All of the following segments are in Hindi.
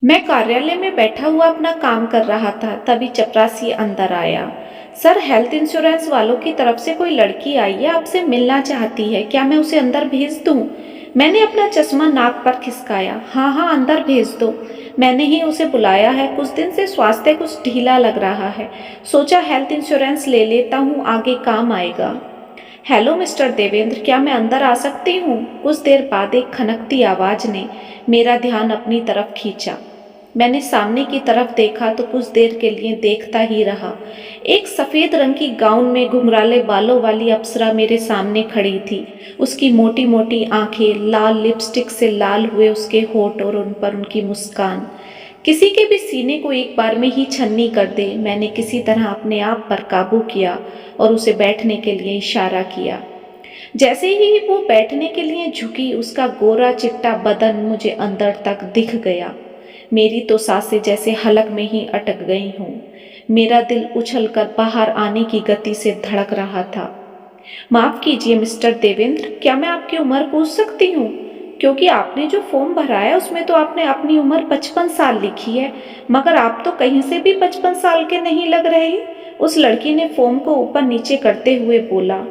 मैं कार्यालय में बैठा हुआ अपना काम कर रहा था, तभी चपरासी अंदर आया। सर, हेल्थ इंश्योरेंस वालों की तरफ से कोई लड़की आई है, आपसे मिलना चाहती है, क्या मैं उसे अंदर भेज दूं? मैंने अपना चश्मा नाक पर खिसकाया। हाँ हाँ, अंदर भेज दो। मैंने ही उसे बुलाया है, कुछ दिन से स्वास्थ्य कुछ ढीला लग रहा है। सोचा हेल्थ इंश्योरेंस ले लेता हूँ, आगे काम आएगा। हेलो मिस्टर देवेंद्र, क्या मैं अंदर आ सकती हूँ? कुछ देर बाद एक खनकती आवाज ने मेरा ध्यान अपनी तरफ खींचा। मैंने सामने की तरफ देखा तो कुछ देर के लिए देखता ही रहा। एक सफेद रंग की गाउन में घुंघराले बालों वाली अप्सरा मेरे सामने खड़ी थी। उसकी मोटी मोटी आंखें, लाल लिपस्टिक से लाल हुए उसके होठ और उन पर उनकी मुस्कान किसी के भी सीने को एक बार में ही छन्नी कर दे। मैंने किसी तरह अपने आप पर काबू किया और उसे बैठने के लिए इशारा किया। जैसे ही वो बैठने के लिए झुकी, उसका गोरा चिट्टा बदन मुझे अंदर तक दिख गया। मेरी तो सांसें जैसे हलक में ही अटक गई हूँ। मेरा दिल उछलकर बाहर आने की गति से धड़क रहा था। माफ कीजिए मिस्टर देवेंद्र, क्या मैं आपकी उम्र पूछ सकती हूँ? क्योंकि आपने जो फॉर्म भरा है उसमें तो आपने अपनी उम्र 55 साल लिखी है, मगर आप तो कहीं से भी 55 साल के नहीं लग रहे। उस लड़की ने फॉर्म को ऊपर नीचे करते हुए बोला।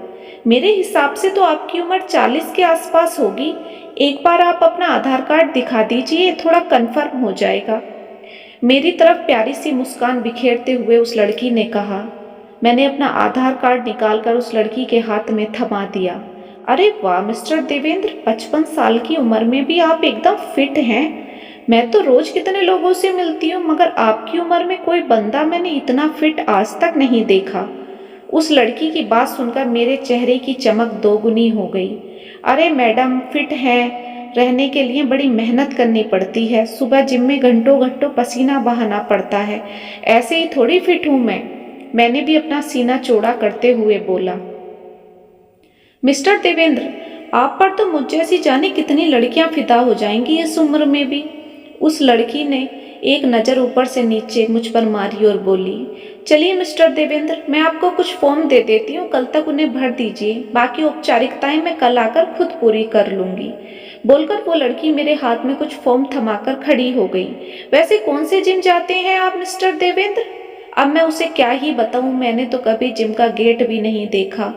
मेरे हिसाब से तो आपकी उम्र 40 के आसपास होगी। एक बार आप अपना आधार कार्ड दिखा दीजिए, थोड़ा कंफर्म हो जाएगा। मेरी तरफ प्यारी सी मुस्कान बिखेरते हुए उस लड़की ने कहा। मैंने अपना आधार कार्ड निकालकर उस लड़की के हाथ में थमा दिया। अरे वाह मिस्टर देवेंद्र, 55 साल की उम्र में भी आप एकदम फिट हैं। मैं तो रोज कितने लोगों से मिलती हूँ, मगर आपकी उम्र में कोई बंदा मैंने इतना फिट आज तक नहीं देखा। उस लड़की की बात सुनकर मेरे चेहरे की चमक दोगुनी हो गई। अरे मैडम, फिट है रहने के लिए बड़ी मेहनत करनी पड़ती है। सुबह जिम में घंटों घंटों पसीना बहाना पड़ता है। ऐसे ही थोड़ी फिट हूं मैं। मैंने भी अपना सीना चौड़ा करते हुए बोला। मिस्टर देवेंद्र, आप पर तो मुझ जैसी जाने कितनी लड़कियां फिदा हो जाएंगी इस उम्र में भी। उस लड़की ने एक नज़र ऊपर से नीचे मुझ पर मारी और बोली। चलिए मिस्टर देवेंद्र, मैं आपको कुछ फॉर्म दे देती हूँ, कल तक उन्हें भर दीजिए। बाकी औपचारिकताएं मैं कल आकर खुद पूरी कर लूंगी। बोलकर वो लड़की मेरे हाथ में कुछ फॉर्म थमाकर खड़ी हो गई। वैसे कौन से जिम जाते हैं आप मिस्टर देवेंद्र? अब मैं उसे क्या ही बताऊं, मैंने तो कभी जिम का गेट भी नहीं देखा।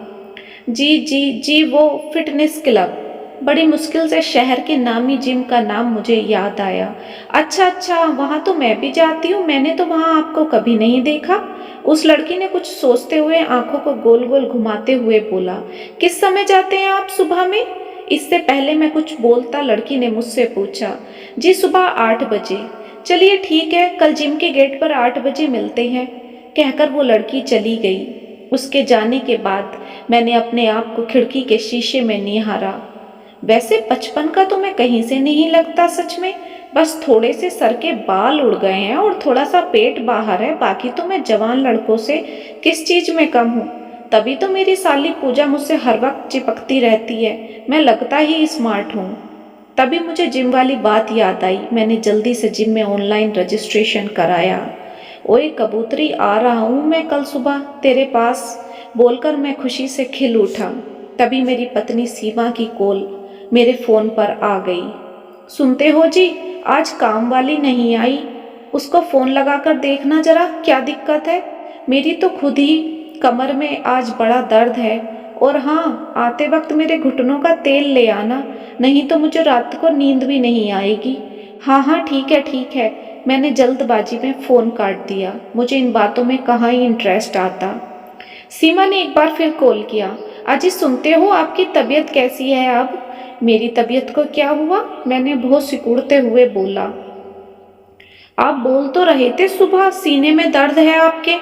जी जी जी, वो फिटनेस क्लब। बड़ी मुश्किल से शहर के नामी जिम का नाम मुझे याद आया। अच्छा अच्छा, वहाँ तो मैं भी जाती हूँ, मैंने तो वहाँ आपको कभी नहीं देखा। उस लड़की ने कुछ सोचते हुए आंखों को गोल गोल घुमाते हुए बोला। किस समय जाते हैं आप सुबह में? इससे पहले मैं कुछ बोलता, लड़की ने मुझसे पूछा। जी सुबह 8 बजे। चलिए ठीक है, कल जिम के गेट पर 8 बजे मिलते हैं। कहकर वो लड़की चली गई। उसके जाने के बाद मैंने अपने आप को खिड़की के शीशे में निहारा। वैसे 55 का तो मैं कहीं से नहीं लगता सच में। बस थोड़े से सर के बाल उड़ गए हैं और थोड़ा सा पेट बाहर है, बाकी तो मैं जवान लड़कों से किस चीज में कम हूँ। तभी तो मेरी साली पूजा मुझसे हर वक्त चिपकती रहती है, मैं लगता ही स्मार्ट हूँ। तभी मुझे जिम वाली बात याद आई। मैंने जल्दी से जिम में ऑनलाइन रजिस्ट्रेशन कराया। ओए कबूतरी, आ रहा हूँ मैं कल सुबह तेरे पास, बोलकर मैं खुशी से खिल उठा। तभी मेरी पत्नी सीमा की कॉल मेरे फ़ोन पर आ गई। सुनते हो जी, आज काम वाली नहीं आई, उसको फ़ोन लगाकर देखना जरा क्या दिक्कत है। मेरी तो खुद ही कमर में आज बड़ा दर्द है। और हाँ, आते वक्त मेरे घुटनों का तेल ले आना, नहीं तो मुझे रात को नींद भी नहीं आएगी। हाँ हाँ ठीक है ठीक है। मैंने जल्दबाजी में फ़ोन काट दिया, मुझे इन बातों में कहाँ ही इंटरेस्ट आता। सीमा ने एक बार फिर कॉल किया। अजी सुनते हो, आपकी तबीयत कैसी है अब? मेरी तबीयत को क्या हुआ? मैंने बहुत सिकुड़ते हुए बोला। आप बोल तो रहे थे सुबह सीने में दर्द है आपके।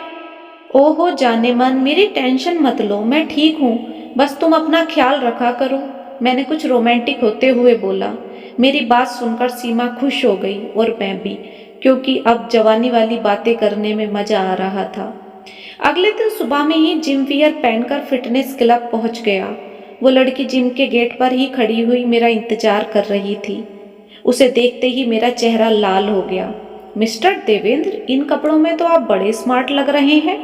ओहो जाने मन, मेरी टेंशन मत लो, मैं ठीक हूँ। बस तुम अपना ख्याल रखा करो। मैंने कुछ रोमांटिक होते हुए बोला। मेरी बात सुनकर सीमा खुश हो गई और मैं भी, क्योंकि अब जवानी वाली बातें करने में मजा आ रहा था। अगले दिन सुबह में ही जिम वियर पहनकर फिटनेस क्लब पहुंच गया। वो लड़की जिम के गेट पर ही खड़ी हुई मेरा इंतजार कर रही थी। उसे देखते ही मेरा चेहरा लाल हो गया। मिस्टर देवेंद्र, इन कपड़ों में तो आप बड़े स्मार्ट लग रहे हैं।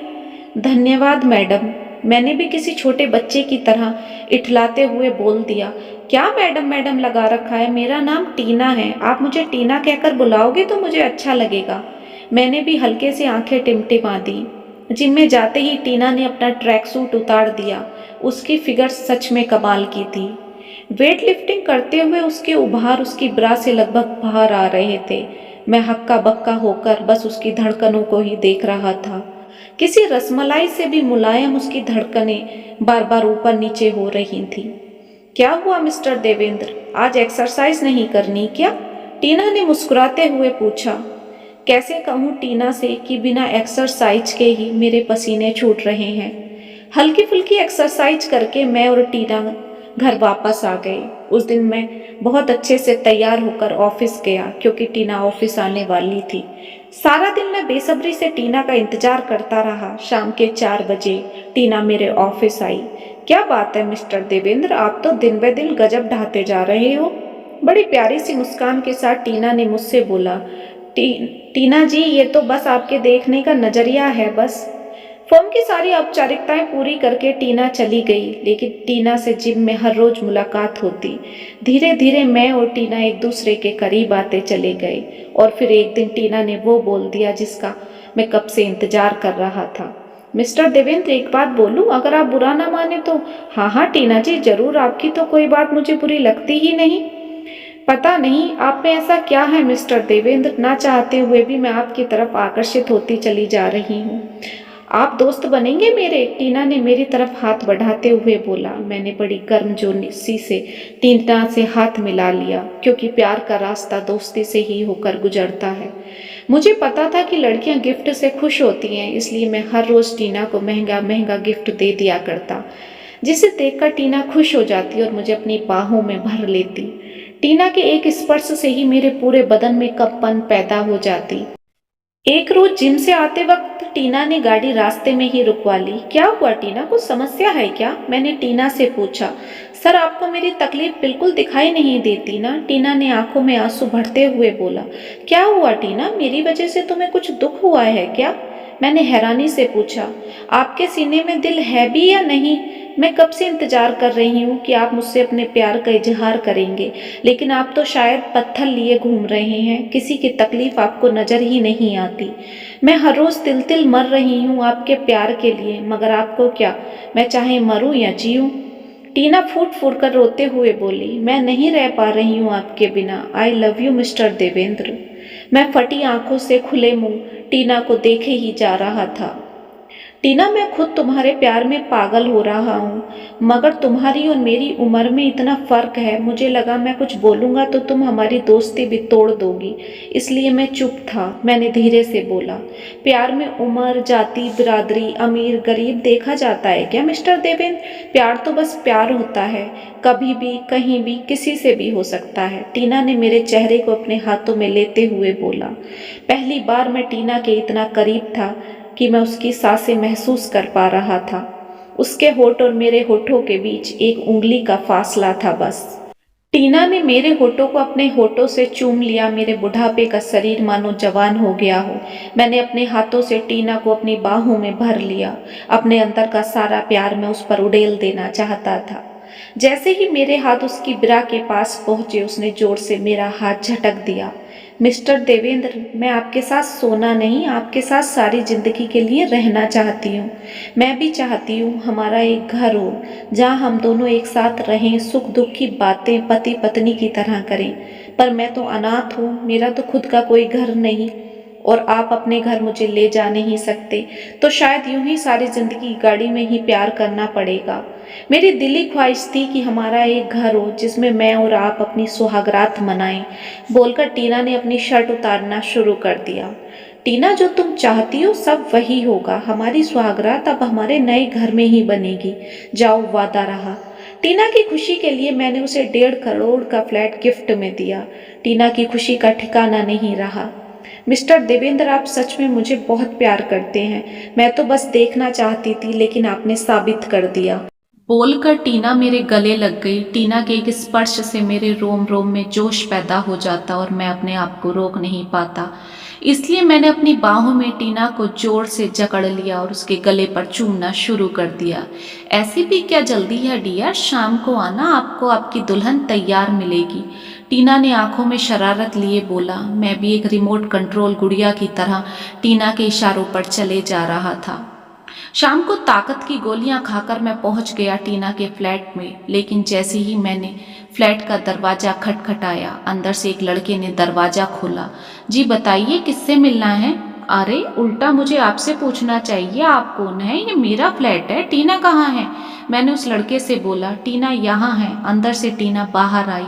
धन्यवाद मैडम, मैंने भी किसी छोटे बच्चे की तरह इठलाते हुए बोल दिया, क्या मैडम मैडम लगा रखा है, मेरा नाम टीना है, आप मुझे टीना कहकर बुलाओगे तो मुझे अच्छा लगेगा। मैंने भी हल्के से आंखें टिमटिमा दी। जिम में जाते ही टीना ने अपना ट्रैक सूट उतार दिया। उसकी फिगर सच में कमाल की थी। वेट लिफ्टिंग करते हुए उसके उभार उसकी ब्रा से लगभग बाहर आ रहे थे। मैं हक्का बक्का होकर बस उसकी धड़कनों को ही देख रहा था। किसी रसमलाई से भी मुलायम उसकी धड़कनें बार बार ऊपर नीचे हो रही थी। क्या हुआ मिस्टर देवेंद्र, आज एक्सरसाइज नहीं करनी क्या? टीना ने मुस्कुराते हुए पूछा। कैसे कहूँ टीना से कि बिना एक्सरसाइज के ही मेरे पसीने छूट रहे हैं। हल्की फुल्की एक्सरसाइज करके मैं और टीना घर वापस आ गए। उस दिन मैं बहुत अच्छे से तैयार होकर ऑफिस गया क्योंकि टीना ऑफिस आने वाली थी। सारा दिन मैं बेसब्री से टीना का इंतजार करता रहा। शाम के 4 बजे टीना मेरे ऑफिस आई। क्या बात है मिस्टर देवेंद्र, आप तो दिन ब दिन गजब ढाते जा रहे हो। बड़ी प्यारी सी मुस्कान के साथ टीना ने मुझसे बोला। टीना जी, ये तो बस आपके देखने का नजरिया है बस। फॉर्म की सारी औपचारिकताएं पूरी करके टीना चली गई, लेकिन टीना से जिम में हर रोज मुलाकात होती। धीरे धीरे मैं और टीना एक दूसरे के करीब आते चले गए और फिर एक दिन टीना ने वो बोल दिया जिसका मैं कब से इंतजार कर रहा था। मिस्टर देवेंद्र, एक बात बोलूं, अगर आप बुरा ना माने तो? हाँ हाँ टीना जी जरूर, आपकी तो कोई बात मुझे बुरी लगती ही नहीं। पता नहीं आप में ऐसा क्या है मिस्टर देवेंद्र, ना चाहते हुए भी मैं आपकी तरफ आकर्षित होती चली जा रही हूँ। आप दोस्त बनेंगे मेरे? टीना ने मेरी तरफ हाथ बढ़ाते हुए बोला। मैंने बड़ी गर्मजोशी से टीना से हाथ मिला लिया क्योंकि प्यार का रास्ता दोस्ती से ही होकर गुजरता है। मुझे पता था कि लड़कियां गिफ्ट से खुश होती हैं, इसलिए मैं हर रोज टीना को महंगा महंगा गिफ्ट दे दिया करता, जिसे देखकर टीना खुश हो जाती और मुझे अपनी बाहों में भर लेती। टीना के एक स्पर्श से ही मेरे पूरे बदन में कंपन पैदा हो जाती। एक रोज जिम से आते वक्त टीना ने गाड़ी रास्ते में ही रुकवा ली। क्या हुआ टीना, कुछ समस्या है क्या? मैंने टीना से पूछा। सर, आपको मेरी तकलीफ बिल्कुल दिखाई नहीं देती ना? टीना ने आंखों में आंसू भरते हुए बोला। क्या हुआ टीना, मेरी वजह से तुम्हें कुछ दुख हुआ है क्या? मैंने हैरानी से पूछा। आपके सीने में दिल है भी या नहीं? मैं कब से इंतजार कर रही हूँ कि आप मुझसे अपने प्यार का इजहार करेंगे, लेकिन आप तो शायद पत्थर लिए घूम रहे हैं। किसी की तकलीफ आपको नजर ही नहीं आती। मैं हर रोज तिल तिल मर रही हूँ आपके प्यार के लिए, मगर आपको क्या, मैं चाहे मरूं या जीऊं? टीना फूट फूट कर रोते हुए बोली। मैं नहीं रह पा रही हूँ आपके बिना। I love you mister Devendra. मैं फटी आंखों से खुले मुंह टीना को देखे ही जा रहा था। टीना, मैं खुद तुम्हारे प्यार में पागल हो रहा हूँ, मगर तुम्हारी और मेरी उम्र में इतना फर्क है, मुझे लगा मैं कुछ बोलूँगा तो तुम हमारी दोस्ती भी तोड़ दोगी, इसलिए मैं चुप था। मैंने धीरे से बोला। प्यार में उम्र, जाति, बिरादरी, अमीर गरीब देखा जाता है क्या मिस्टर देवेंद्र? प्यार तो बस प्यार होता है, कभी भी कहीं भी किसी से भी हो सकता है। टीना ने मेरे चेहरे को अपने हाथों में लेते हुए बोला। पहली बार मैं टीना के इतना करीब था कि मैं उसकी सांसें महसूस कर पा रहा था। उसके होठ और मेरे होठों के बीच एक उंगली का फासला था बस। टीना ने मेरे होठों को अपने होठों से चूम लिया। मेरे बुढ़ापे का शरीर मानो जवान हो गया हो। मैंने अपने हाथों से टीना को अपनी बाहों में भर लिया। अपने अंदर का सारा प्यार मैं उस पर उड़ेल देना चाहता था। जैसे ही मेरे हाथ उसकी बिरा के पास पहुंचे, उसने जोर से मेरा हाथ झटक दिया। मिस्टर देवेंद्र, मैं आपके साथ सोना नहीं, आपके साथ सारी जिंदगी के लिए रहना चाहती हूँ। मैं भी चाहती हूँ हमारा एक घर हो जहाँ हम दोनों एक साथ रहें, सुख दुख की बातें पति पत्नी की तरह करें। पर मैं तो अनाथ हूँ, मेरा तो खुद का कोई घर नहीं और आप अपने घर मुझे ले जा नहीं सकते, तो शायद यूं ही सारी जिंदगी गाड़ी में ही प्यार करना पड़ेगा। मेरी दिली ख्वाहिश थी कि हमारा एक घर हो जिसमें मैं और आप अपनी सुहागरात मनाएं। बोलकर टीना ने अपनी शर्ट उतारना शुरू कर दिया। टीना, जो तुम चाहती हो सब वही होगा। हमारी सुहागरात अब हमारे नए घर में ही बनेगी। जाओ, वादा रहा। टीना की खुशी के लिए मैंने उसे 1.5 करोड़ का फ्लैट गिफ्ट में दिया। टीना की खुशी का ठिकाना नहीं रहा। मिस्टर देवेंद्र, आप सच में मुझे बहुत प्यार करते हैं। मैं तो बस देखना चाहती थी, लेकिन आपने साबित कर दिया। बोलकर टीना मेरे गले लग गई। टीना के एक स्पर्श से मेरे रोम रोम में जोश पैदा हो जाता और मैं अपने आप को रोक नहीं पाता। इसलिए मैंने अपनी बाहों में टीना को जोर से जकड़ लिया और उसके गले पर चूमना शुरू कर दिया। ऐसी भी क्या जल्दी है डियर, शाम को आना, आपको आपकी दुल्हन तैयार मिलेगी। टीना ने आंखों में शरारत लिए बोला। मैं भी एक रिमोट कंट्रोल गुड़िया की तरह टीना के इशारों पर चले जा रहा था। शाम को ताकत की गोलियां खाकर मैं पहुंच गया टीना के फ्लैट में, लेकिन जैसे ही मैंने फ्लैट का दरवाज़ा खटखटाया, अंदर से एक लड़के ने दरवाज़ा खोला। जी बताइए, किससे मिलना है? अरे उल्टा मुझे आपसे पूछना चाहिए, आप कौन है? ये मेरा फ्लैट है, टीना कहाँ है? मैंने उस लड़के से बोला। टीना यहाँ है। अंदर से टीना बाहर आई।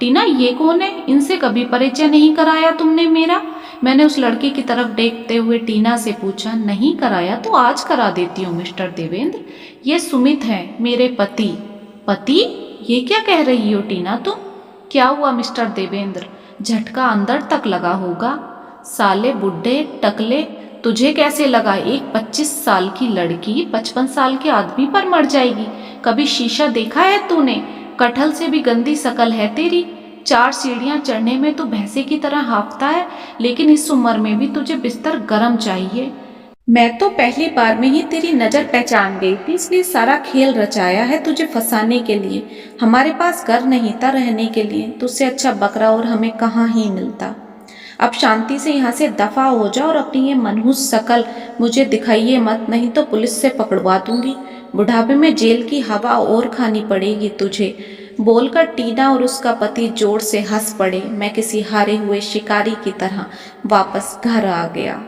टीना ये कौन है? इनसे कभी परिचय नहीं कराया तुमने मेरा? मैंने उस लड़के की तरफ देखते हुए टीना से पूछा। नहीं कराया तो आज करा देती हूँ मिस्टर देवेंद्र। ये सुमित है, मेरे पति। पति? ये क्या कह रही हो टीना तुम? क्या हुआ मिस्टर देवेंद्र? झटका अंदर तक लगा होगा। साले बुढ़े टकले, तुझे कैसे लगा एक 25 साल की लड़की 55 साल के आदमी पर मर जाएगी? कभी शीशा देखा है तूने? कटहल से भी गंदी शकल है तेरी। 4 सीढ़ियां चढ़ने में तू भैंसे की तरह हाँफता है, लेकिन इस उम्र में भी तुझे बिस्तर गर्म चाहिए। मैं तो पहली बार में ही तेरी नज़र पहचान गई थी, इसलिए सारा खेल रचाया है तुझे फंसाने के लिए। हमारे पास घर नहीं था रहने के लिए, तुझसे अच्छा बकरा और हमें कहाँ ही मिलता। अब शांति से यहाँ से दफा हो जाओ और अपनी ये मनहूस शकल मुझे दिखाइए मत, नहीं तो पुलिस से पकड़वा दूंगी। बुढ़ापे में जेल की हवा और खानी पड़ेगी तुझे। बोलकर टीना और उसका पति जोर से हंस पड़े। मैं किसी हारे हुए शिकारी की तरह वापस घर आ गया।